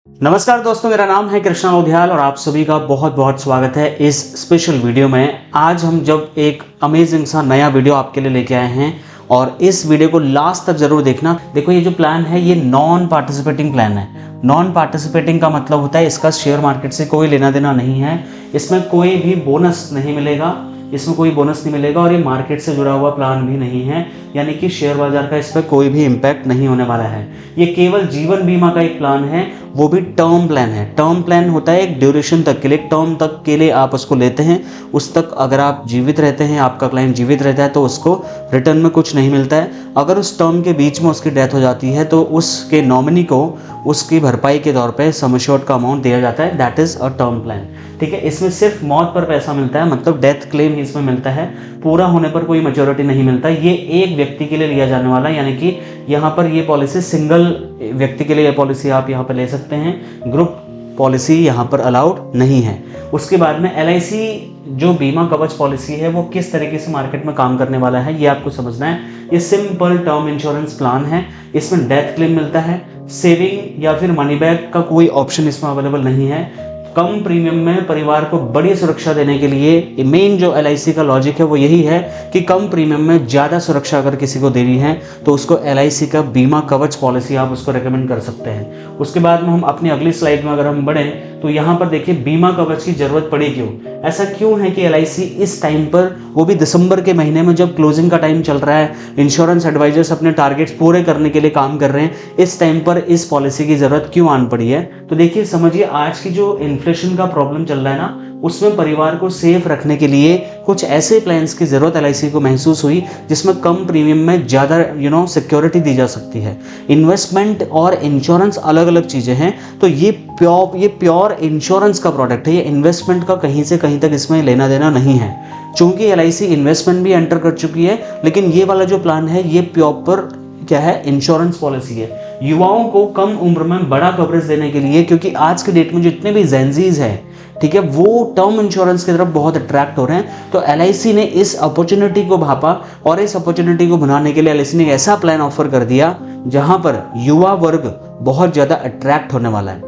नमस्कार दोस्तों, मेरा नाम है कृष्णा उधियाल और आप सभी का बहुत बहुत स्वागत है इस स्पेशल वीडियो में। आज हम जब एक अमेजिंग सा नया वीडियो आपके लिए लेके आए हैं और इस वीडियो को लास्ट तक जरूर देखना। देखो, ये जो प्लान है ये नॉन पार्टिसिपेटिंग प्लान है। नॉन पार्टिसिपेटिंग का मतलब होता है इसका शेयर मार्केट से कोई लेना देना नहीं है, इसमें कोई भी बोनस नहीं मिलेगा, इसमें कोई बोनस नहीं मिलेगा और ये मार्केट से जुड़ा हुआ प्लान भी नहीं है, यानी कि शेयर बाजार का इस पर कोई भी इम्पैक्ट नहीं होने वाला है। ये केवल जीवन बीमा का एक प्लान है, वो भी टर्म प्लान है। टर्म प्लान होता है एक ड्यूरेशन तक के लिए, टर्म तक के लिए आप उसको लेते हैं, उस तक अगर आप जीवित रहते हैं, आपका क्लाइंट जीवित रहता है तो उसको रिटर्न में कुछ नहीं मिलता है। अगर उस टर्म के बीच में उसकी डेथ हो जाती है तो उसके नॉमिनी को उसकी भरपाई के तौर पे सम एश्योर्ड का अमाउंट दिया जाता है, that is a term plan. ठीक है, इसमें सिर्फ मौत पर पैसा मिलता है, मतलब डेथ क्लेम ही इसमें मिलता है, पूरा होने पर कोई मैच्योरिटी नहीं मिलता। ये एक व्यक्ति के लिए लिया जाने वाला, यानी कि यहाँ पर ये पॉलिसी सिंगल व्यक्ति के लिए ये पॉलिसी आप यहाँ पर ले सकते हैं, ग्रुप पॉलिसी यहाँ पर अलाउड नहीं है। उसके बाद में LIC जो बीमा कवच पॉलिसी है वो किस तरीके से मार्केट में काम करने वाला है ये आपको समझना है। ये सिंपल टर्म इंश्योरेंस प्लान है, इसमें डेथ क्लेम मिलता है, सेविंग या फिर मनी बैक का कोई ऑप्शन इसमें अवेलेबल नहीं है। कम प्रीमियम में परिवार को बड़ी सुरक्षा देने के लिए मेन जो LIC का लॉजिक है वो यही है कि कम प्रीमियम में ज़्यादा सुरक्षा अगर किसी को देनी है तो उसको LIC का बीमा कवच पॉलिसी आप उसको रेकमेंड कर सकते हैं। उसके बाद में हम अपनी अगली स्लाइड में अगर हम बढ़ें तो यहाँ पर देखिए बीमा कवच की जरूरत पड़ी क्यों। ऐसा क्यों है कि LIC इस टाइम पर, वो भी दिसंबर के महीने में जब क्लोजिंग का टाइम चल रहा है, इंश्योरेंस एडवाइजर्स अपने टारगेट्स पूरे करने के लिए काम कर रहे हैं, इस टाइम पर इस पॉलिसी की जरूरत क्यों आन पड़ी है। तो देखिए समझिए, आज की जो इन्फ्लेशन का प्रॉब्लम चल रहा है ना, उसमें परिवार को सेफ रखने के लिए कुछ ऐसे प्लान्स की जरूरत LIC को महसूस हुई जिसमें कम प्रीमियम में ज़्यादा सिक्योरिटी दी जा सकती है। इन्वेस्टमेंट और इंश्योरेंस अलग अलग चीज़ें हैं, तो ये प्योर इंश्योरेंस का प्रोडक्ट है, ये इन्वेस्टमेंट का कहीं से कहीं तक इसमें लेना देना नहीं है। चूंकि LIC इन्वेस्टमेंट भी एंटर कर चुकी है, लेकिन ये वाला जो प्लान है ये प्रॉपर क्या है, इंश्योरेंस पॉलिसी है। युवाओं को कम उम्र में बड़ा कवरेज देने के लिए, क्योंकि आज के डेट में जितने भी जेनजीज हैं, ठीक है, वो टर्म इंश्योरेंस की तरफ बहुत अट्रैक्ट हो रहे हैं, तो LIC ने इस अपॉर्चुनिटी को भापा और इस अपॉर्चुनिटी को बनाने के लिए LIC ने ऐसा प्लान ऑफर कर दिया जहां पर युवा वर्ग बहुत ज़्यादा अट्रैक्ट होने वाला है।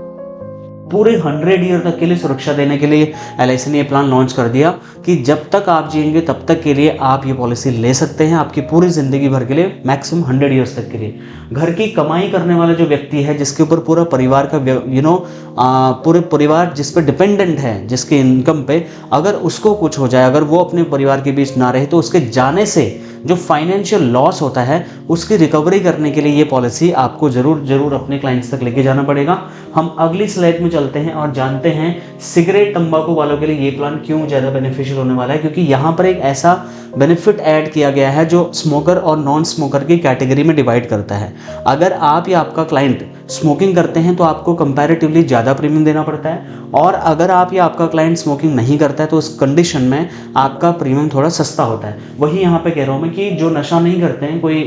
पूरे 100 ईयर तक के लिए सुरक्षा देने के लिए LIC ने ये प्लान लॉन्च कर दिया कि जब तक आप जिएंगे तब तक के लिए आप ये पॉलिसी ले सकते हैं, आपकी पूरी ज़िंदगी भर के लिए, मैक्सिमम 100 ईयर्स तक के लिए। घर की कमाई करने वाला जो व्यक्ति है, जिसके ऊपर पूरा परिवार का पूरे परिवार जिस पर डिपेंडेंट है, जिसके इनकम पे, अगर उसको कुछ हो जाए, अगर वो अपने परिवार के बीच ना रहे, तो उसके जाने से जो फाइनेंशियल लॉस होता है उसकी रिकवरी करने के लिए ये पॉलिसी आपको जरूर अपने क्लाइंट्स तक लेके जाना पड़ेगा। हम अगली स्लाइड में चलते हैं और जानते हैं सिगरेट तंबाकू वालों के लिए ये प्लान क्यों ज़्यादा बेनिफिशियल होने वाला है, क्योंकि यहाँ पर एक ऐसा बेनिफिट ऐड किया गया है जो स्मोकर और नॉन स्मोकर की कैटेगरी में डिवाइड करता है। अगर आप या आपका क्लाइंट स्मोकिंग करते हैं तो आपको कंपैरेटिवली ज़्यादा प्रीमियम देना पड़ता है, और अगर आप या आपका क्लाइंट स्मोकिंग नहीं करता है तो उस कंडीशन में आपका प्रीमियम थोड़ा सस्ता होता है। वही यहाँ पे कह रहा हूँ मैं कि जो नशा नहीं करते हैं, कोई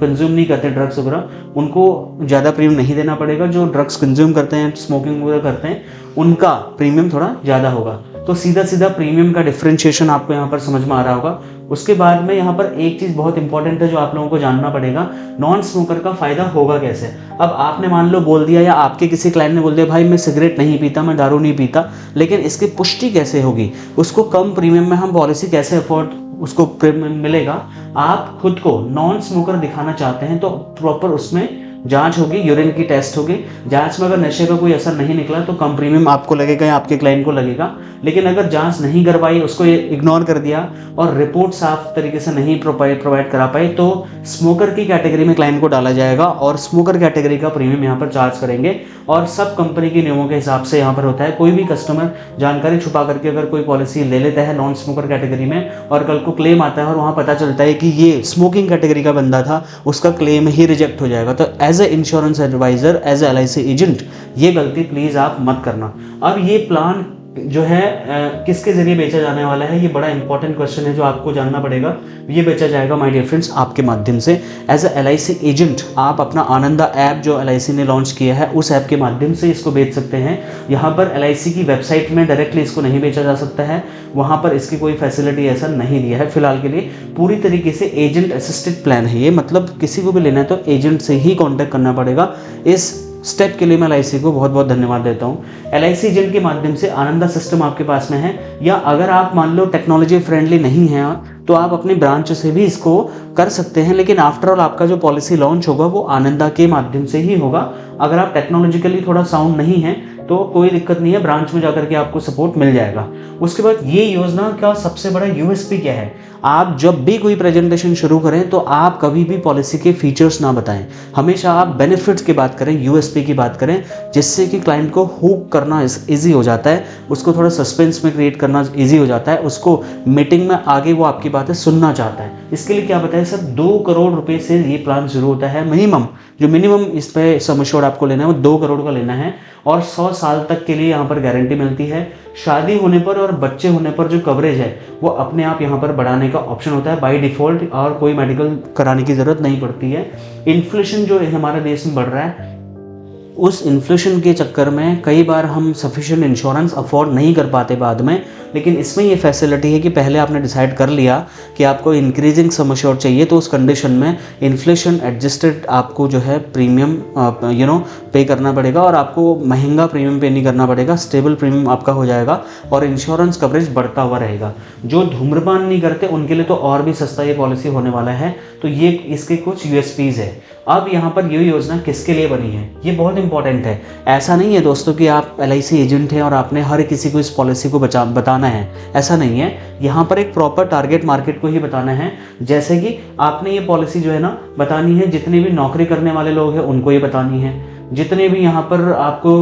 कंज्यूम नहीं करते ड्रग्स वगैरह, उनको ज़्यादा प्रीमियम नहीं देना पड़ेगा। जो ड्रग्स कंज्यूम करते हैं, स्मोकिंग वगैरह करते हैं, उनका प्रीमियम थोड़ा ज़्यादा होगा। तो सीधा प्रीमियम का डिफरेंशिएशन आपको यहाँ पर समझ में आ रहा होगा। उसके बाद में यहाँ पर एक चीज़ बहुत इंपॉर्टेंट है जो आप लोगों को जानना पड़ेगा, नॉन स्मोकर का फ़ायदा होगा कैसे। अब आपने मान लो बोल दिया, या आपके किसी क्लाइंट ने बोल दिया भाई मैं सिगरेट नहीं पीता, मैं दारू नहीं पीता, लेकिन इसकी पुष्टि कैसे होगी, उसको कम प्रीमियम में हम पॉलिसी कैसे अफोर्ड उसको प्रीमियम मिलेगा। आप खुद को नॉन स्मोकर दिखाना चाहते हैं तो प्रॉपर उसमें जांच होगी, यूरिन की टेस्ट होगी, जांच में अगर नशे का कोई असर नहीं निकला तो कम प्रीमियम आपको लगेगा या आपके क्लाइंट को लगेगा। लेकिन अगर जांच नहीं करवाई, उसको इग्नोर कर दिया और रिपोर्ट साफ तरीके से नहीं प्रोवाइड करा पाए, तो स्मोकर की कैटेगरी में क्लाइंट को डाला जाएगा और स्मोकर कैटेगरी का प्रीमियम यहाँ पर चार्ज करेंगे। और सब कंपनी के नियमों के हिसाब से यहाँ पर होता है, कोई भी कस्टमर जानकारी छुपा करके अगर कोई पॉलिसी ले लेता है नॉन स्मोकर कैटेगरी में और कल को क्लेम आता है और वहाँ पता चलता है कि ये स्मोकिंग कैटेगरी का बंदा था, उसका क्लेम ही रिजेक्ट हो जाएगा। तो as a insurance advisor, as a LIC agent, ये गलती प्लीज़ आप मत करना। अब ये प्लान जो है किसके जरिए बेचा जाने वाला है, ये बड़ा इंपॉर्टेंट क्वेश्चन है जो आपको जानना पड़ेगा। ये बेचा जाएगा माय डियर फ्रेंड्स आपके माध्यम से। एज ए LIC एजेंट आप अपना आनंदा ऐप जो LIC ने लॉन्च किया है, उस ऐप के माध्यम से इसको बेच सकते हैं। यहाँ पर LIC की वेबसाइट में डायरेक्टली इसको नहीं बेचा जा सकता है, वहाँ पर इसकी कोई फैसिलिटी ऐसा नहीं दिया है फिलहाल के लिए। पूरी तरीके से एजेंट असिस्टेड प्लान है ये, मतलब किसी को भी लेना है तो एजेंट से ही कॉन्टैक्ट करना पड़ेगा। इस स्टेप के लिए मैं LIC को बहुत बहुत धन्यवाद देता हूँ। LIC एजेंट के माध्यम से आनंदा सिस्टम आपके पास में है, या अगर आप मान लो टेक्नोलॉजी फ्रेंडली नहीं है तो आप अपनी ब्रांच से भी इसको कर सकते हैं, लेकिन आफ्टर ऑल आपका जो पॉलिसी लॉन्च होगा वो आनंदा के माध्यम से ही होगा। अगर आप टेक्नोलॉजिकली थोड़ा साउंड नहीं है तो कोई दिक्कत नहीं है, ब्रांच में जाकर के आपको सपोर्ट मिल जाएगा। उसके बाद ये योजना का सबसे बड़ा USP क्या है, आप जब भी कोई प्रेजेंटेशन शुरू करें तो आप कभी भी पॉलिसी के फीचर्स ना बताएं, हमेशा आप बेनिफिट्स की बात करें, USP की बात करें, जिससे कि क्लाइंट को हुक करना ईजी हो जाता है, उसको थोड़ा सस्पेंस में क्रिएट करना ईजी हो जाता है, उसको मीटिंग में आगे वो आपकी बातें सुनना चाहता है। इसके लिए क्या बताया सर, 2 करोड़ रुपए से ये प्लान शुरू होता है। मिनिमम इस पे सम एश्योर्ड आपको लेना है वो 2 करोड़ का लेना है, और 100 साल तक के लिए यहाँ पर गारंटी मिलती है। शादी होने पर और बच्चे होने पर जो कवरेज है वो अपने आप यहाँ पर बढ़ाने का ऑप्शन होता है बाय डिफ़ॉल्ट, और कोई मेडिकल कराने की ज़रूरत नहीं पड़ती है। इन्फ्लेशन जो हमारे देश में बढ़ रहा है, उस इन्फ्लेशन के चक्कर में कई बार हम सफिशिएंट इंश्योरेंस अफोर्ड नहीं कर पाते बाद में, लेकिन इसमें ये फैसिलिटी है कि पहले आपने डिसाइड कर लिया कि आपको इंक्रीजिंग सम एश्योर्ड चाहिए, तो उस कंडीशन में इन्फ्लेशन एडजस्टेड आपको जो है प्रीमियम पे करना पड़ेगा, और आपको महंगा प्रीमियम पे नहीं करना पड़ेगा, स्टेबल प्रीमियम आपका हो जाएगा और इंश्योरेंस कवरेज बढ़ता हुआ रहेगा। जो धूम्रपान नहीं करते उनके लिए तो और भी सस्ता ये पॉलिसी होने वाला है। तो ये इसके कुछ USPs है। अब यहाँ पर ये योजना किसके लिए बनी है, ये बहुत इंपॉर्टेंट है। ऐसा नहीं है दोस्तों कि आप LIC एजेंट हैं और आपने हर किसी को इस पॉलिसी को बताना है, ऐसा नहीं है। यहाँ पर एक प्रॉपर टारगेट मार्केट को ही बताना है। जैसे कि आपने ये पॉलिसी जो है ना बतानी है, जितने भी नौकरी करने वाले लोग हैं उनको ये बतानी है, जितने भी यहाँ पर आपको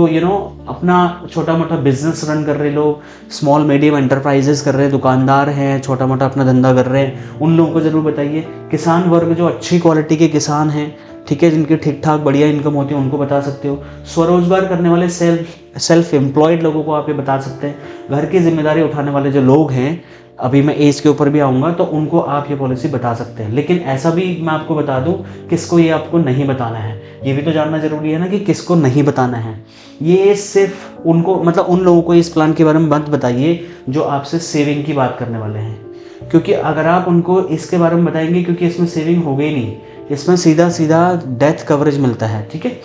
अपना छोटा मोटा बिजनेस रन कर रहे लोग, स्मॉल मीडियम एंटरप्राइजेस कर रहे हैं, दुकानदार हैं, छोटा मोटा अपना धंधा कर रहे हैं, उन लोगों को ज़रूर बताइए। किसान वर्ग जो अच्छी क्वालिटी के किसान हैं, ठीक है, जिनकी ठीक ठाक बढ़िया इनकम होती है, उनको बता सकते हो। स्वरोजगार करने वाले सेल्फ एम्प्लॉयड लोगों को आप ये बता सकते हैं। घर की जिम्मेदारी उठाने वाले जो लोग हैं, अभी मैं एज के ऊपर भी आऊँगा, तो उनको आप ये पॉलिसी बता सकते हैं। लेकिन ऐसा भी मैं आपको बता दूं, किसको ये आपको नहीं बताना है, ये भी तो जानना जरूरी है ना कि किसको नहीं बताना है। ये सिर्फ उनको, मतलब उन लोगों को इस प्लान के बारे में मत बताइए जो आपसे सेविंग की बात करने वाले हैं, क्योंकि अगर आप उनको इसके बारे में बताएंगे, क्योंकि इसमें सेविंग हो गई नहीं, इसमें सीधा सीधा डेथ कवरेज मिलता है। ठीक है,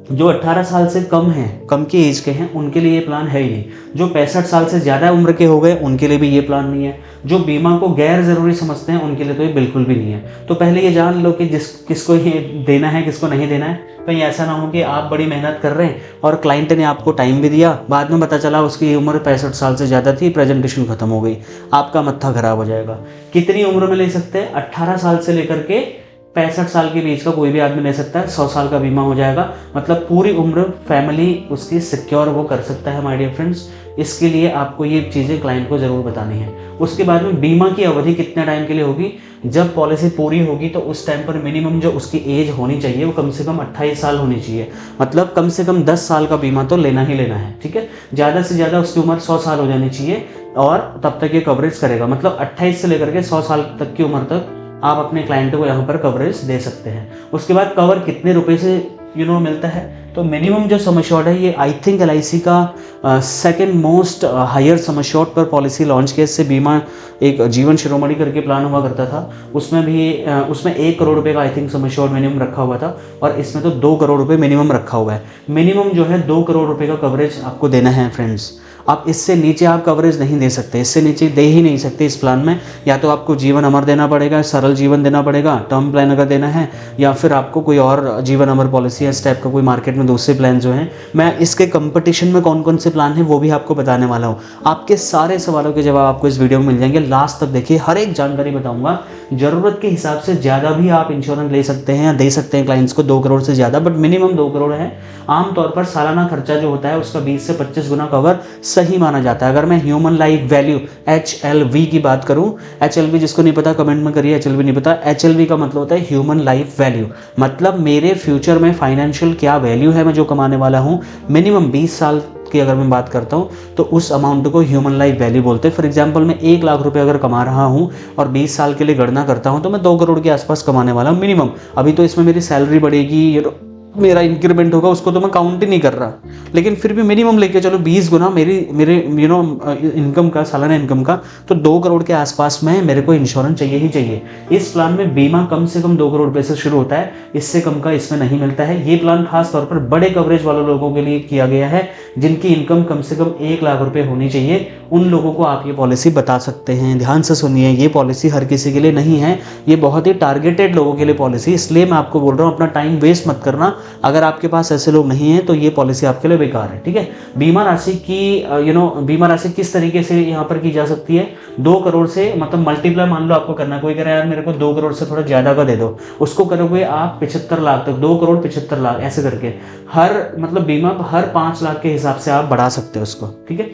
जो 18 साल से कम हैं, कम की एज के हैं, उनके लिए ये प्लान है ही नहीं। जो 65 साल से ज़्यादा उम्र के हो गए उनके लिए भी ये प्लान नहीं है। जो बीमा को गैर ज़रूरी समझते हैं उनके लिए तो ये बिल्कुल भी नहीं है। तो पहले ये जान लो कि किसको ये देना है, किसको नहीं देना है। कहीं ऐसा ना हो कि आप बड़ी मेहनत कर रहे हैं और क्लाइंट ने आपको टाइम भी दिया, बाद में पता चला उसकी उम्र 65 साल से ज़्यादा थी, प्रेजेंटेशन खत्म हो गई, आपका मत्था खराब हो जाएगा। कितनी उम्र में ले सकते हैं? 18 साल से लेकर के 65 साल के बीच का कोई भी आदमी ले सकता है। 100 साल का बीमा हो जाएगा, मतलब पूरी उम्र फैमिली उसकी सिक्योर वो कर सकता है माय डियर फ्रेंड्स। इसके लिए आपको ये चीज़ें क्लाइंट को ज़रूर बतानी है। उसके बाद में बीमा की अवधि कितने टाइम के लिए होगी? जब पॉलिसी पूरी होगी तो उस टाइम पर मिनिमम जो उसकी एज होनी चाहिए वो कम से कम 28 साल होनी चाहिए, मतलब कम से कम 10 साल का बीमा तो लेना ही लेना है। ठीक है, ज़्यादा से ज़्यादा उसकी उम्र 100 साल हो जानी चाहिए और तब तक ये कवरेज करेगा। मतलब 28 से लेकर के 100 साल तक की उम्र तक आप अपने क्लाइंट को यहाँ पर कवरेज दे सकते हैं। उसके बाद कवर कितने रुपए से मिलता है? तो मिनिमम जो सम एश्योर्ड है, ये आई थिंक LIC का second most higher sum assured पर पॉलिसी लॉन्च किया। इससे बीमा एक जीवन शिरोमणि करके प्लान हुआ करता था, उसमें 1 करोड़ रुपए का I think sum assured minimum रखा हुआ था, और इसमें तो 2 करोड़ रुपए मिनिमम रखा हुआ है। मिनिमम जो है 2 करोड़ रुपए का कवरेज आपको देना है फ्रेंड्स। आप इससे नीचे आप कवरेज नहीं दे सकते, इससे नीचे दे ही नहीं सकते इस प्लान में। या तो आपको जीवन अमर देना पड़ेगा, सरल जीवन देना पड़ेगा, टर्म प्लान अगर देना है, या फिर आपको कोई और जीवन अमर पॉलिसी या इस टाइप का कोई मार्केट में दूसरे प्लान जो हैं। मैं इसके कंपटीशन में कौन कौन से प्लान हैं वो भी आपको बताने वाला हूँ। आपके सारे सवालों के जवाब आपको इस वीडियो में मिल जाएंगे। लास्ट तक देखिए, हर एक जानकारी बताऊँगा। ज़रूरत के हिसाब से ज़्यादा भी आप इंश्योरेंस ले सकते हैं या दे सकते हैं क्लाइंट्स को, 2 करोड़ से ज़्यादा, बट मिनिमम 2 करोड़ है। आमतौर पर सालाना खर्चा जो होता है उसका 20 से 25 गुना कवर सही माना जाता है। अगर मैं ह्यूमन लाइफ वैल्यू HLV की बात करूं, HLV जिसको नहीं पता कमेंट में करिए, HLV नहीं पता। HLV का मतलब होता है ह्यूमन लाइफ वैल्यू, मतलब मेरे फ्यूचर में फाइनेंशियल क्या वैल्यू है मैं जो कमाने वाला हूं। मिनिमम 20 साल की अगर मैं बात करता हूं तो उस अमाउंट को ह्यूमन लाइफ वैल्यू बोलते हैं। फॉर एग्जांपल मैं 1 लाख रुपए अगर कमा रहा हूं और 20 साल के लिए गणना करता हूं तो मैं 2 करोड़ के आसपास कमाने वाला हूं मिनिमम। अभी तो इसमें मेरी सैलरी बढ़ेगी, मेरा इंक्रीमेंट होगा उसको तो मैं काउंट ही नहीं कर रहा, लेकिन फिर भी मिनिमम लेके चलो 20 गुना मेरे इनकम का, सालाना इनकम का, तो 2 करोड़ के आसपास में मेरे को इंश्योरेंस चाहिए ही चाहिए। इस प्लान में बीमा कम से कम 2 करोड़ रुपए से शुरू होता है, इससे कम का इसमें नहीं मिलता है। ये प्लान खास तौर पर बड़े कवरेज वाले लोगों के लिए किया गया है, जिनकी इनकम कम से कम 1 लाख रुपए होनी चाहिए। उन लोगों को आप ये पॉलिसी बता सकते हैं। ध्यान से सुनिए, ये पॉलिसी हर किसी के लिए नहीं है, ये बहुत ही टारगेटेड लोगों के लिए पॉलिसी, इसलिए मैं आपको बोल रहा हूँ अपना टाइम वेस्ट मत करना। अगर आपके पास ऐसे लोग नहीं हैं तो ये पॉलिसी आपके लिए बेकार है, ठीक है। बीमा राशि की बीमा राशि किस तरीके से यहाँ पर की जा सकती है, 2 करोड़ से मतलब मल्टीप्लाई मान लो आपको करना, कोई कह रहा है यार मेरे को 2 करोड़ से थोड़ा ज्यादा का दे दो, उसको करोगे आप 75 लाख तक, 2 करोड़ 75 लाख ऐसे करके हर मतलब बीमा हर 5 लाख के हिसाब से आप बढ़ा सकते हो उसको, ठीक है।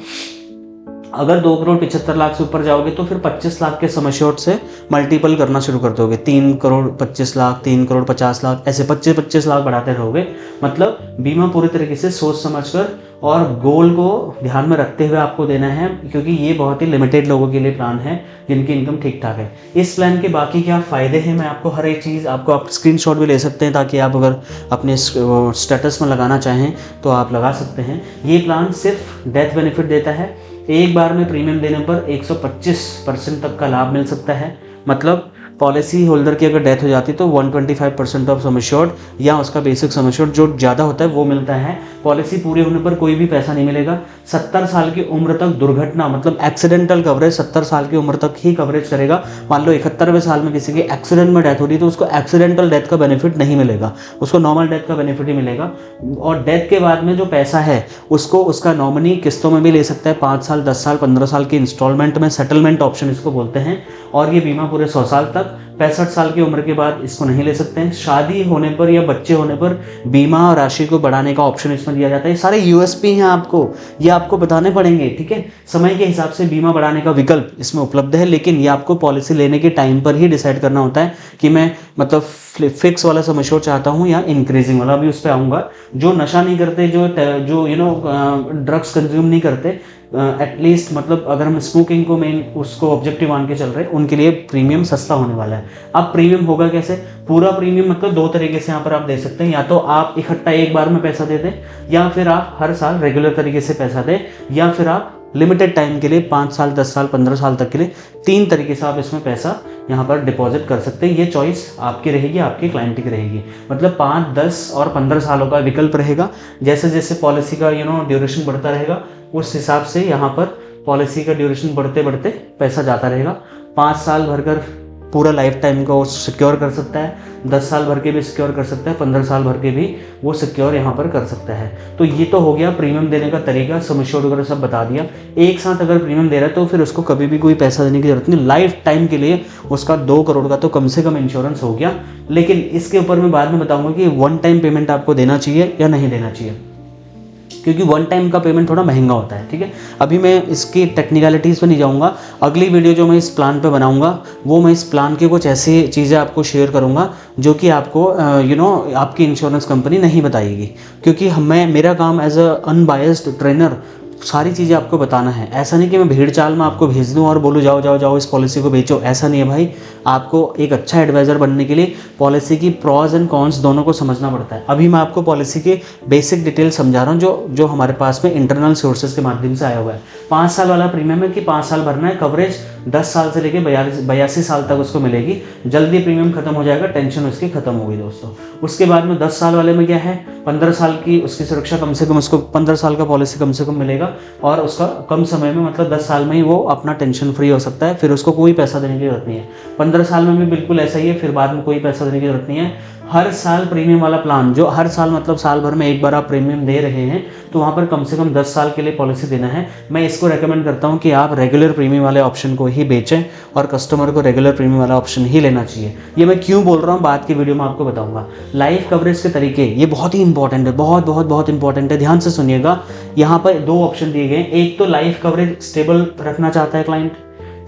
अगर 2 करोड़ 75 लाख से ऊपर जाओगे तो फिर 25 लाख के सम एश्योर्ड से मल्टीपल करना शुरू कर दोगे, 3 करोड़ 25 लाख, 3 करोड़ 50 लाख, ऐसे 25-25 लाख बढ़ाते रहोगे। मतलब बीमा पूरी तरीके से सोच समझकर और गोल को ध्यान में रखते हुए आपको देना है, क्योंकि ये बहुत ही लिमिटेड लोगों के लिए प्लान है जिनकी इनकम ठीक ठाक है। इस प्लान के बाकी क्या फ़ायदे हैं, मैं आपको हर एक चीज़ आपको आप स्क्रीनशॉट भी ले सकते हैं, ताकि आप अगर अपने स्टेटस में लगाना चाहें तो आप लगा सकते हैं। ये प्लान सिर्फ डेथ बेनिफिट देता है, एक बार में प्रीमियम देने पर 125% तक का लाभ मिल सकता है। मतलब पॉलिसी होल्डर की अगर डेथ हो जाती है तो 125% ऑफ सम एश्योर्ड या उसका बेसिक सम एश्योर्ड जो ज़्यादा होता है वो मिलता है। पॉलिसी पूरे होने पर कोई भी पैसा नहीं मिलेगा। 70 साल की उम्र तक दुर्घटना मतलब एक्सीडेंटल कवरेज 70 साल की उम्र तक ही कवरेज करेगा। मान लो 71वें साल में किसी की एक्सीडेंट में डेथ हो रही है तो उसको एक्सीडेंटल डेथ का बेनिफिट नहीं मिलेगा, उसको नॉर्मल डेथ का बेनिफिट ही मिलेगा। और डेथ के बाद में जो पैसा है उसको उसका नॉमिनी किस्तों में भी ले सकता है, 5 साल 10 साल 15 साल की इंस्टॉलमेंट में, सेटलमेंट ऑप्शन इसको बोलते हैं। और ये बीमा पूरे 100 साल तक, 65 साल की उम्र के बाद इसको नहीं ले सकते हैं। शादी होने पर या बच्चे होने पर बीमा राशि को बढ़ाने का ऑप्शन इसमें दिया जाता है। ये सारे यूएसपी हैं आपको, ये आपको बताने पड़ेंगे, ठीक है। समय के हिसाब से बीमा बढ़ाने का विकल्प इसमें उपलब्ध है, लेकिन ये आपको पॉलिसी लेने के टाइम पर ही डिसाइड करना होता है कि मैं मतलब फिक्स वाला सम एश्योर्ड चाहता हूँ या इंक्रीजिंग वाला। अभी उस पर आऊँगा। जो नशा नहीं करते, जो ड्रग्स कंज्यूम नहीं करते, एटलीस्ट मतलब अगर हम स्मोकिंग को मेन उसको ऑब्जेक्टिव मान के चल रहे हैं, उनके लिए प्रीमियम सस्ता होने वाला है। अब प्रीमियम होगा कैसे, पूरा प्रीमियम मतलब 2 तरीके से यहाँ पर आप दे सकते हैं, या तो आप इकट्ठा एक बार में पैसा दे दें, या फिर आप हर साल रेगुलर तरीके से पैसा दें, या फिर आप लिमिटेड टाइम के लिए 5 साल 10 साल 15 साल तक के लिए 3 तरीके से आप इसमें पैसा यहाँ पर डिपॉजिट कर सकते हैं। ये चॉइस आपकी रहेगी, आपके क्लाइंट की रहेगी। मतलब 5, 10 और 15 सालों का विकल्प रहेगा। जैसे जैसे पॉलिसी का ड्यूरेशन बढ़ता रहेगा, उस हिसाब से यहाँ पर पॉलिसी का ड्यूरेशन बढ़ते बढ़ते पैसा जाता रहेगा। 5 साल भरकर पूरा लाइफ टाइम का वो सिक्योर कर सकता है, 10 साल भर के भी सिक्योर कर सकता है, 15 साल भर के भी वो सिक्योर यहाँ पर कर सकता है। तो ये तो हो गया प्रीमियम देने का तरीका, सम एश्योर्ड वगैरह सब बता दिया। एक साथ अगर प्रीमियम दे रहा है तो फिर उसको कभी भी कोई पैसा देने की जरूरत नहीं, लाइफ टाइम के लिए उसका 2 करोड़ का तो कम से कम इंश्योरेंस हो गया। लेकिन इसके ऊपर मैं बाद में बताऊंगा कि 1 टाइम पेमेंट आपको देना चाहिए या नहीं देना चाहिए, क्योंकि 1 टाइम का पेमेंट थोड़ा महंगा होता है, ठीक है। अभी मैं इसकी टेक्निकलिटीज़ पे नहीं जाऊंगा। अगली वीडियो जो मैं इस प्लान पे बनाऊंगा वो मैं इस प्लान की कुछ ऐसी चीज़ें आपको शेयर करूंगा जो कि आपको आपकी इंश्योरेंस कंपनी नहीं बताएगी, क्योंकि मेरा काम एज अ अनबायस्ड ट्रेनर सारी चीज़ें आपको बताना है। ऐसा नहीं कि मैं भीड़ चाल में आपको भेज दूँ और बोलूँ जाओ जाओ जाओ इस पॉलिसी को बेचो, ऐसा नहीं है भाई। आपको एक अच्छा एडवाइज़र बनने के लिए पॉलिसी की प्रॉज एंड कॉन्स दोनों को समझना पड़ता है। अभी मैं आपको पॉलिसी के बेसिक डिटेल समझा रहा हूँ जो हमारे पास में इंटरनल सोर्सेज के माध्यम से आया हुआ है। 5 साल वाला प्रीमियम है कि 5 साल भरना है, कवरेज 10 साल से लेकर 82 साल तक उसको मिलेगी। जल्दी प्रीमियम खत्म हो जाएगा, टेंशन उसकी खत्म हो गई दोस्तों। उसके बाद में 10 साल वाले में क्या है, 15 साल की उसकी सुरक्षा, कम से कम उसको 15 साल का पॉलिसी कम से कम मिलेगा, और उसका कम समय में मतलब 10 साल में ही वो अपना टेंशन फ्री हो सकता है, फिर उसको कोई पैसा देने की जरूरत नहीं है। 15 साल में भी बिल्कुल ऐसा ही है, फिर बाद में कोई पैसा देने की जरूरत नहीं है। हर साल प्रीमियम वाला प्लान, जो हर साल मतलब साल भर में एक बार आप प्रीमियम दे रहे हैं, तो वहाँ पर कम से कम 10 साल के लिए पॉलिसी देना है। मैं इसको रेकमेंड करता हूँ कि आप रेगुलर प्रीमियम वाले ऑप्शन को ही बेचें और कस्टमर को रेगुलर प्रीमियम वाला ऑप्शन ही लेना चाहिए। ये मैं क्यों बोल रहा हूँ बाद की वीडियो में आपको बताऊँगा। लाइफ कवरेज के तरीके ये बहुत ही इंपॉर्टेंट है, बहुत बहुत बहुत इंपॉर्टेंट है, ध्यान से सुनिएगा। यहाँ पर 2 ऑप्शन दिए गए हैं। एक तो लाइफ कवरेज स्टेबल रखना चाहता है क्लाइंट,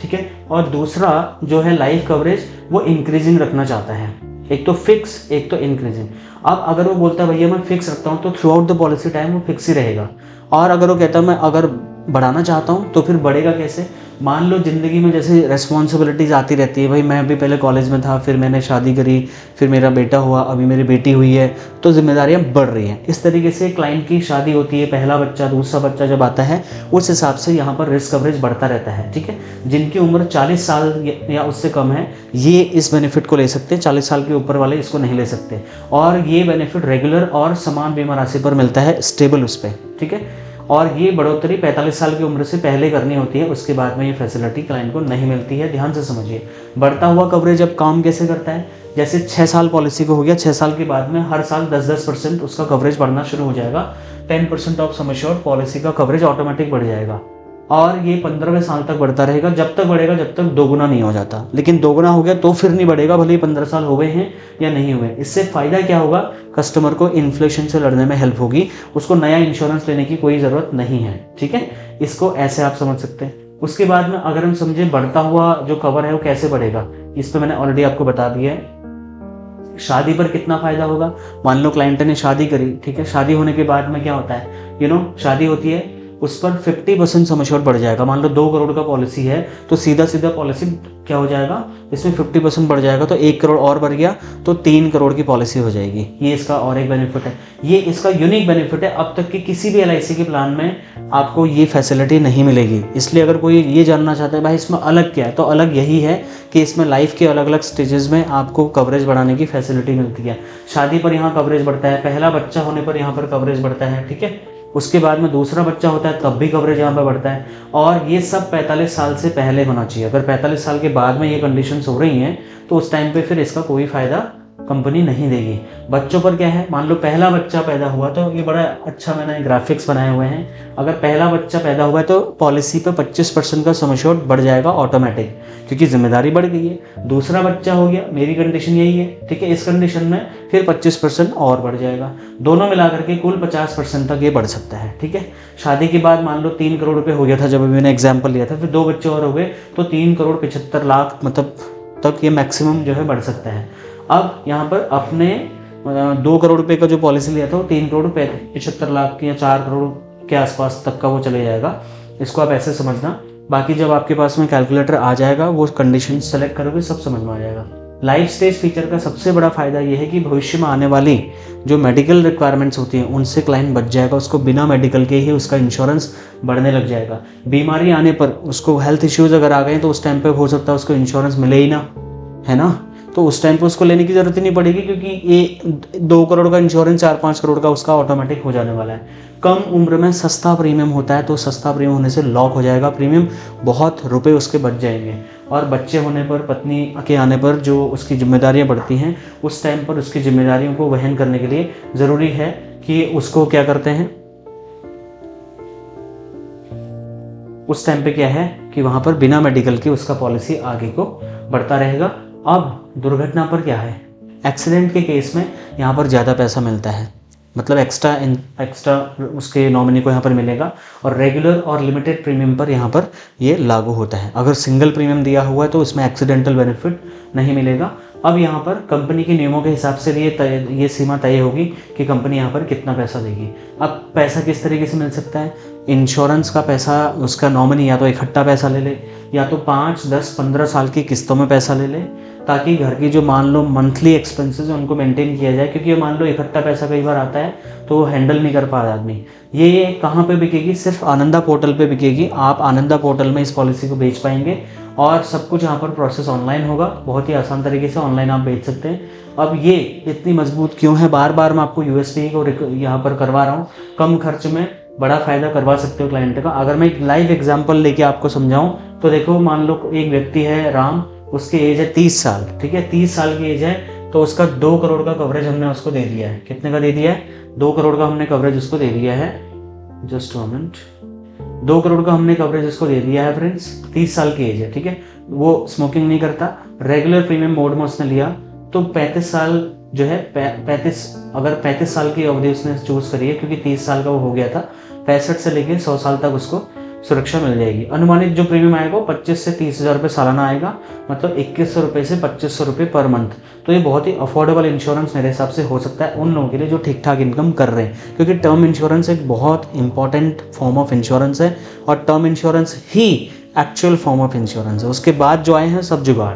ठीक है, और दूसरा जो है लाइफ कवरेज वो इंक्रीजिंग रखना चाहता है। एक तो फिक्स, एक तो इंक्रीजिंग। अब अगर वो बोलता है भैया मैं फिक्स रखता हूँ तो through out the policy time वो फिक्स ही रहेगा, और अगर वो कहता है मैं अगर बढ़ाना चाहता हूँ तो फिर बढ़ेगा कैसे, मान लो ज़िंदगी में जैसे रेस्पॉन्सिबिलिटीज़ आती रहती है, भाई मैं अभी पहले कॉलेज में था, फिर मैंने शादी करी, फिर मेरा बेटा हुआ, अभी मेरी बेटी हुई है, तो जिम्मेदारियां बढ़ रही हैं। इस तरीके से क्लाइंट की शादी होती है, पहला बच्चा, दूसरा बच्चा जब आता है, उस हिसाब से यहाँ पर रिस्क कवरेज बढ़ता रहता है। ठीक है, जिनकी उम्र 40 साल या उससे कम है ये इस बेनिफिट को ले सकते हैं, 40 साल के ऊपर वाले इसको नहीं ले सकते। और ये बेनिफिट रेगुलर और समान बीमा राशि पर मिलता है, स्टेबल उस पर। ठीक है, और ये बढ़ोतरी 45 साल की उम्र से पहले करनी होती है, उसके बाद में ये फैसिलिटी क्लाइंट को नहीं मिलती है। ध्यान से समझिए, बढ़ता हुआ कवरेज अब काम कैसे करता है, जैसे 6 साल पॉलिसी को हो गया, 6 साल के बाद में हर साल 10% उसका कवरेज बढ़ना शुरू हो जाएगा। 10% ऑफ सम एश्योर्ड पॉलिसी का कवरेज ऑटोमेटिक बढ़ जाएगा, और ये 15वें साल तक बढ़ता रहेगा, जब तक बढ़ेगा जब तक दोगुना नहीं हो जाता। लेकिन दोगुना हो गया तो फिर नहीं बढ़ेगा, भले ही 15 साल हो गए हैं या नहीं हुए। इससे फ़ायदा क्या होगा, कस्टमर को इन्फ्लेशन से लड़ने में हेल्प होगी, उसको नया इंश्योरेंस लेने की कोई ज़रूरत नहीं है। ठीक है, इसको ऐसे आप समझ सकते हैं। उसके बाद में अगर हम समझे बढ़ता हुआ जो कवर है वो कैसे बढ़ेगा, इस पर मैंने ऑलरेडी आपको बता दिया है। शादी पर कितना फ़ायदा होगा, मान लो क्लाइंट ने शादी करी, ठीक है, शादी होने के बाद में क्या होता है, शादी होती है, उस पर 50% सम एश्योर्ड बढ़ जाएगा। मान लो 2 करोड़ का पॉलिसी है तो सीधा सीधा पॉलिसी क्या हो जाएगा, इसमें 50% बढ़ जाएगा, तो 1 करोड़ और बढ़ गया तो 3 करोड़ की पॉलिसी हो जाएगी। ये इसका और एक बेनिफिट है, ये इसका यूनिक बेनिफिट है। अब तक की किसी भी LIC के प्लान में आपको ये फैसिलिटी नहीं मिलेगी। इसलिए अगर कोई ये जानना चाहता है भाई इसमें अलग क्या है, तो अलग यही है कि इसमें लाइफ के अलग अलग स्टेजेस में आपको कवरेज बढ़ाने की फैसिलिटी मिलती है। शादी पर यहाँ कवरेज बढ़ता है, पहला बच्चा होने पर यहाँ पर कवरेज बढ़ता है। ठीक है, उसके बाद में दूसरा बच्चा होता है तब भी कवरेज यहाँ पर बढ़ता है, और ये सब 45 साल से पहले होना चाहिए। अगर 45 साल के बाद में ये कंडीशंस हो रही हैं तो उस टाइम पे फिर इसका कोई फ़ायदा कंपनी नहीं देगी। बच्चों पर क्या है, मान लो पहला बच्चा पैदा हुआ, तो ये बड़ा अच्छा मैंने ग्राफिक्स बनाए हुए हैं। अगर पहला बच्चा पैदा हुआ है तो पॉलिसी पे 25% का सम एश्योर्ड बढ़ जाएगा ऑटोमेटिक, क्योंकि जिम्मेदारी बढ़ गई है। दूसरा बच्चा हो गया, मेरी कंडीशन यही है, ठीक है, इस कंडीशन में फिर 25% और बढ़ जाएगा, दोनों मिलाकर के कुल 50% तक ये बढ़ सकता है। ठीक है, शादी के बाद मान लो 3 करोड़ रुपये हो गया था जब अभी मैंने एग्जाम्पल लिया था, फिर 2 बच्चे और हो गए तो 3 करोड़ 75 लाख मतलब तक ये मैक्सिमम जो है बढ़ सकता है। अब यहाँ पर अपने 2 करोड़ रुपए का जो पॉलिसी लिया था वो 3 करोड़ 75 लाख या 4 करोड़ के आसपास तक का वो चले जाएगा। इसको आप ऐसे समझना, बाकी जब आपके पास में कैलकुलेटर आ जाएगा वो कंडीशन सेलेक्ट करोगे सब समझ में आ जाएगा। लाइफ स्टेज फीचर का सबसे बड़ा फायदा ये है कि भविष्य में आने वाली जो मेडिकल रिक्वायरमेंट्स होती हैं उनसे क्लाइंट बच जाएगा, उसको बिना मेडिकल के ही उसका इंश्योरेंस बढ़ने लग जाएगा। बीमारी आने पर उसको हेल्थ इश्यूज़ अगर आ गए तो उस टाइम पे हो सकता है उसको इंश्योरेंस मिले ही ना, है ना, तो उस टाइम पे उसको लेने की ज़रूरत ही नहीं पड़ेगी, क्योंकि ये 2 करोड़ का इंश्योरेंस 4-5 करोड़ का उसका ऑटोमेटिक हो जाने वाला है। कम उम्र में सस्ता प्रीमियम होता है, तो सस्ता प्रीमियम होने से लॉक हो जाएगा प्रीमियम, बहुत रुपए उसके बच जाएंगे। और बच्चे होने पर, पत्नी के आने पर जो उसकी जिम्मेदारियां बढ़ती हैं, उस टाइम पर उसकी जिम्मेदारियों को वहन करने के लिए ज़रूरी है कि उसको क्या करते हैं, उस टाइम पे क्या है कि वहाँ पर बिना मेडिकल के उसका पॉलिसी आगे को बढ़ता रहेगा। अब दुर्घटना पर क्या है, एक्सीडेंट के केस में यहाँ पर ज़्यादा पैसा मिलता है, मतलब एक्स्ट्रा उसके नॉमिनी को यहाँ पर मिलेगा, और रेगुलर और लिमिटेड प्रीमियम पर यहाँ पर ये लागू होता है। अगर सिंगल प्रीमियम दिया हुआ है तो इसमें एक्सीडेंटल बेनिफिट नहीं मिलेगा। अब यहाँ पर कंपनी के नियमों के हिसाब से ये सीमा तय होगी कि कंपनी यहाँ पर कितना पैसा देगी। अब पैसा किस तरीके से मिल सकता है, इंश्योरेंस का पैसा उसका नॉमिनी या तो इकट्ठा पैसा ले ले, या तो 5, 10, 15 साल की किस्तों में पैसा ले ले, ताकि घर की जो मान लो मंथली एक्सपेंसेस हैं उनको मेंटेन किया जाए, क्योंकि मान लो इकट्ठा पैसा कई बार आता है तो वो हैंडल नहीं कर पा रहा आदमी। ये कहाँ पे बिकेगी, सिर्फ आनंदा पोर्टल पे बिकेगी। आप आनंदा पोर्टल में इस पॉलिसी को बेच पाएंगे, और सब कुछ यहाँ पर प्रोसेस ऑनलाइन होगा, बहुत ही आसान तरीके से ऑनलाइन आप बेच सकते हैं। अब ये इतनी मजबूत क्यों है, बार बार मैं आपको USP को यहाँ पर करवा रहा हूँ, कम खर्च में बड़ा फ़ायदा करवा सकते हो क्लाइंट का। अगर मैं एक लाइव एग्जांपल लेके आपको समझाऊं तो देखो, मान लो एक व्यक्ति है राम, उसकी एज है 30 साल, ठीक है, 30 साल की एज है, तो उसका 2 करोड़ का कवरेज हमने उसको दे दिया है। कितने का दे दिया है, 2 करोड़ का हमने कवरेज उसको दे दिया है, जस्ट 1 मिनट, 2 करोड़ का हमने कवरेज उसको दे दिया है फ्रेंड्स। 30 साल की एज है, ठीक है, वो स्मोकिंग नहीं करता, रेगुलर प्रीमियम मोड में उसने लिया, तो 35 साल जो है 35 साल की अवधि उसने चूज करी है, क्योंकि 30 साल का वो हो गया था, 65 से लेकर 100 साल तक उसको सुरक्षा मिल जाएगी। अनुमानित जो प्रीमियम आएगा वो 25 से 30 हज़ार रुपये सालाना आएगा, मतलब 2100 रुपये से 2500 रुपये पर मंथ। तो ये बहुत ही अफोर्डेबल इंश्योरेंस मेरे हिसाब से हो सकता है उन लोगों के लिए जो ठीक ठाक इनकम कर रहे हैं, क्योंकि टर्म इंश्योरेंस एक बहुत इंपॉर्टेंट फॉर्म ऑफ इंश्योरेंस है, और term insurance he actual form of insurance है। उसके बाद जो आए हैं सब जुगाड़।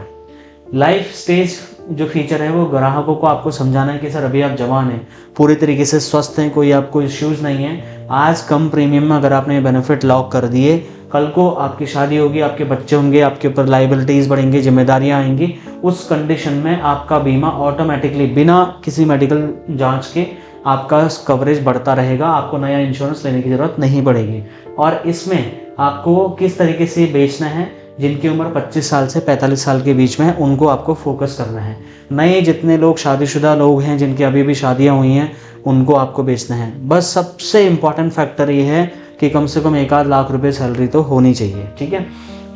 लाइफ स्टेज जो फीचर है वो ग्राहकों को आपको समझाना है कि सर अभी आप जवान हैं, पूरी तरीके से स्वस्थ हैं, कोई आपको इश्यूज़ नहीं है। आज कम प्रीमियम में अगर आपने बेनिफिट लॉक कर दिए, कल को आपकी शादी होगी, आपके बच्चे होंगे, आपके ऊपर लाइबिलिटीज़ बढ़ेंगी, जिम्मेदारियां आएंगी, उस कंडीशन में आपका बीमा ऑटोमेटिकली बिना किसी मेडिकल जांच के आपका कवरेज बढ़ता रहेगा, आपको नया इंश्योरेंस लेने की ज़रूरत नहीं पड़ेगी। और इसमें आपको किस तरीके से बेचना है, जिनकी उम्र 25 साल से 45 साल के बीच में है उनको आपको फोकस करना है। नए जितने लोग शादीशुदा लोग हैं जिनकी अभी भी शादियां हुई हैं उनको आपको बेचना है। बस सबसे इम्पॉर्टेंट फैक्टर ये है कि कम से कम 1-8 लाख रुपए सैलरी तो होनी चाहिए, ठीक है।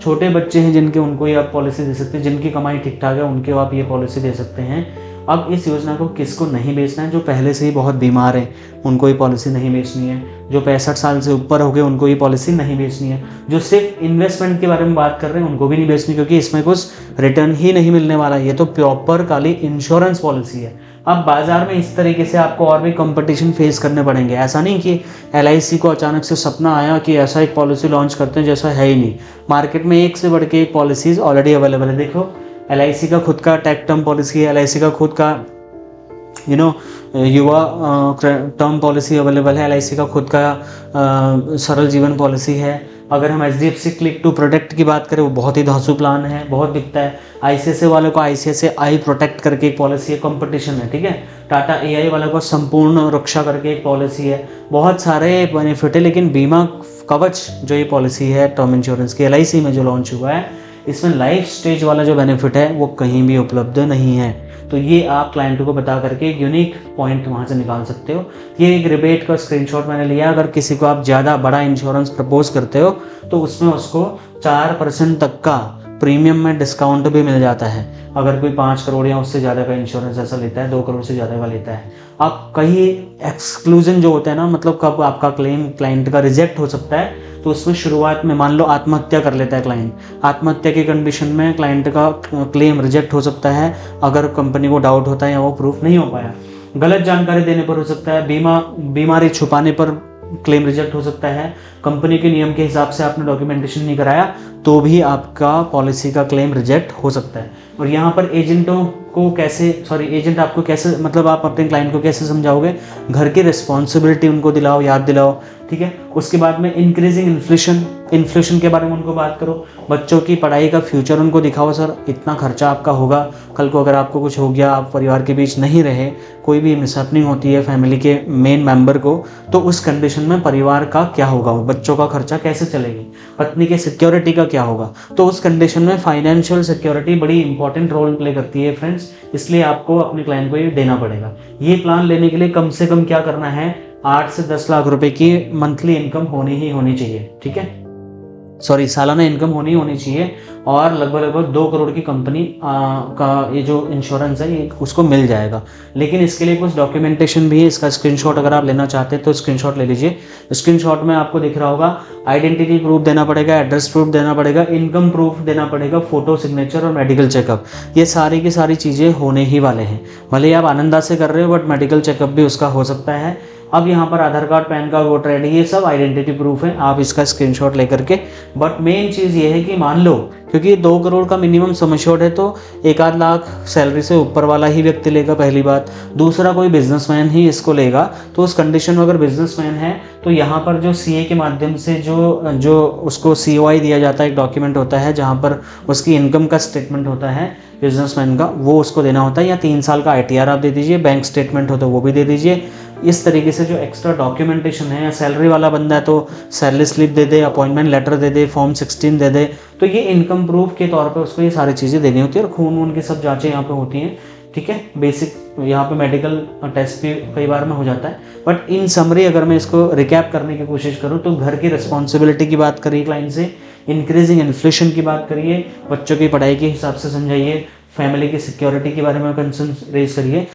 छोटे बच्चे हैं जिनके, उनको ही आप पॉलिसी दे सकते हैं, जिनकी कमाई ठीक ठाक है उनके आप ये पॉलिसी दे सकते हैं। अब इस योजना को किसको नहीं बेचना है? जो पहले से ही बहुत बीमार हैं उनको ये पॉलिसी नहीं बेचनी है, जो 65 साल से ऊपर हो गए उनको ये पॉलिसी नहीं बेचनी है, जो सिर्फ इन्वेस्टमेंट के बारे में बात कर रहे हैं उनको भी नहीं बेचनी, क्योंकि इसमें कुछ रिटर्न ही नहीं मिलने वाला है। ये तो प्रॉपर खाली इंश्योरेंस पॉलिसी है। अब बाजार में इस तरीके से आपको और भी कंपटीशन फेस करने पड़ेंगे। ऐसा नहीं कि LIC को अचानक से सपना आया कि ऐसा एक पॉलिसी लॉन्च करते हैं, जैसा है ही नहीं। मार्केट में एक से बढ़ के एक पॉलिसीज ऑलरेडी अवेलेबल है। देखो LIC का खुद का टेक टर्म पॉलिसी है, LIC का खुद का युवा टर्म पॉलिसी अवेलेबल है, LIC का खुद का सरल जीवन पॉलिसी है। अगर हम HDFC क्लिक टू प्रोटेक्ट की बात करें वो बहुत ही धांसू प्लान है, बहुत बिकता है। ICICI वालों को ICICI प्रोटेक्ट करके एक पॉलिसी है, कंपटीशन है, ठीक है। टाटा AI वालों को संपूर्ण रक्षा करके एक पॉलिसी है। बहुत सारे बेनिफिट है, लेकिन बीमा कवच जो ये पॉलिसी है टर्म इंश्योरेंस की LIC में जो लॉन्च हुआ है, इसमें लाइफ स्टेज वाला जो बेनिफिट है वो कहीं भी उपलब्ध नहीं है। तो ये आप क्लाइंट को बता करके एक यूनिक पॉइंट वहाँ से निकाल सकते हो। ये एक रिबेट का स्क्रीनशॉट मैंने लिया। अगर किसी को आप ज़्यादा बड़ा इंश्योरेंस प्रपोज करते हो तो उसमें उसको 4% तक का प्रीमियम में डिस्काउंट भी मिल जाता है। अगर कोई 5 करोड़ या उससे ज़्यादा का इंश्योरेंस ऐसा लेता है, 2 करोड़ से ज़्यादा का लेता है। आप कहीं एक्सक्लूजन जो होता है ना, मतलब कब आपका क्लेम क्लाइंट का रिजेक्ट हो सकता है, तो उसमें शुरुआत में मान लो आत्महत्या कर लेता है क्लाइंट, आत्महत्या की कंडीशन में क्लाइंट का क्लेम रिजेक्ट हो सकता है अगर कंपनी को डाउट होता है या वो प्रूफ नहीं हो पाया। गलत जानकारी देने पर हो सकता है, बीमारी छुपाने पर क्लेम रिजेक्ट हो सकता है, कंपनी के नियम के हिसाब से आपने डॉक्यूमेंटेशन नहीं कराया तो भी आपका पॉलिसी का क्लेम रिजेक्ट हो सकता है। और यहाँ पर एजेंट आपको कैसे, मतलब आप अपने क्लाइंट को कैसे समझाओगे? घर की रिस्पॉन्सिबिलिटी उनको दिलाओ, याद दिलाओ, ठीक है। उसके बाद में इंक्रीजिंग इन्फ्लेशन के बारे में उनको बात करो। बच्चों की पढ़ाई का फ्यूचर उनको दिखाओ, सर इतना खर्चा आपका होगा, कल को अगर आपको कुछ हो गया, आप परिवार के बीच नहीं रहे, कोई भी मिसहैपनिंग होती है फैमिली के मेन मेंबर को, तो उस कंडीशन में परिवार का क्या होगा, बच्चों का खर्चा कैसे चलेगी, पत्नी के सिक्योरिटी का क्या होगा। तो उस कंडीशन में फाइनेंशियल सिक्योरिटी बड़ी इंपॉर्टेंट रोल प्ले करती है फ्रेंड्स, इसलिए आपको अपने क्लाइंट को ये देना पड़ेगा। ये प्लान लेने के लिए कम से कम क्या करना है, 8 से 10 लाख रुपए की मंथली इनकम होनी चाहिए, ठीक है, सालाना इनकम होनी चाहिए। और लगभग 2 करोड़ की कंपनी का ये जो इंश्योरेंस है ये उसको मिल जाएगा। लेकिन इसके लिए कुछ डॉक्यूमेंटेशन भी है, इसका स्क्रीनशॉट अगर आप लेना चाहते हैं तो स्क्रीनशॉट ले लीजिए। स्क्रीनशॉट में आपको दिख रहा होगा आइडेंटिटी प्रूफ देना पड़ेगा, एड्रेस प्रूफ देना पड़ेगा, इनकम प्रूफ देना पड़ेगा, फोटो, सिग्नेचर और मेडिकल चेकअप। ये सारी की सारी चीज़ें होने ही वाले हैं। भले ही आप आनंदा से कर रहे हो बट मेडिकल चेकअप भी उसका हो सकता है। अब यहाँ पर Aadhaar card, PAN card, voter ID, ये सब आइडेंटिटी प्रूफ है, आप इसका स्क्रीनशॉट लेकर के। बट मेन चीज़ ये है कि मान लो, क्योंकि 2 करोड़ का मिनिमम सम एश्योर्ड है तो 1-8 लाख सैलरी से ऊपर वाला ही व्यक्ति लेगा, पहली बात। दूसरा, कोई बिजनेसमैन ही इसको लेगा। तो उस कंडीशन में अगर बिजनेसमैन है तो यहाँ पर जो CA के माध्यम से जो उसको COI दिया जाता है, एक डॉक्यूमेंट होता है जहाँ पर उसकी इनकम का स्टेटमेंट होता है बिजनेसमैन का, वो उसको देना होता है। या 3 साल का ITR आप दे दीजिए, बैंक स्टेटमेंट हो तो वो भी दे दीजिए। इस तरीके से जो एक्स्ट्रा डॉक्यूमेंटेशन है, सैलरी वाला बंदा है तो सैलरी स्लिप दे दे, अपॉइंटमेंट लेटर दे दे, फॉर्म 16 दे दे, तो ये इनकम प्रूफ के तौर पे उसको ये सारी चीज़ें देनी होती है। और खून वून की सब जांचें यहाँ पे होती हैं, ठीक है। बेसिक यहाँ पे मेडिकल टेस्ट भी कई बार में हो जाता है। बट इन समरी अगर मैं इसको रिकैप करने की कोशिश करूँ तो घर की रिस्पॉन्सिबिलिटी की बात करिए क्लाइंट से, इंक्रीजिंग इन्फ्लेशन की बात करिए, बच्चों की पढ़ाई के हिसाब से समझाइए, फैमिली की सिक्योरिटी के बारे में कंसर्न रेज करिए।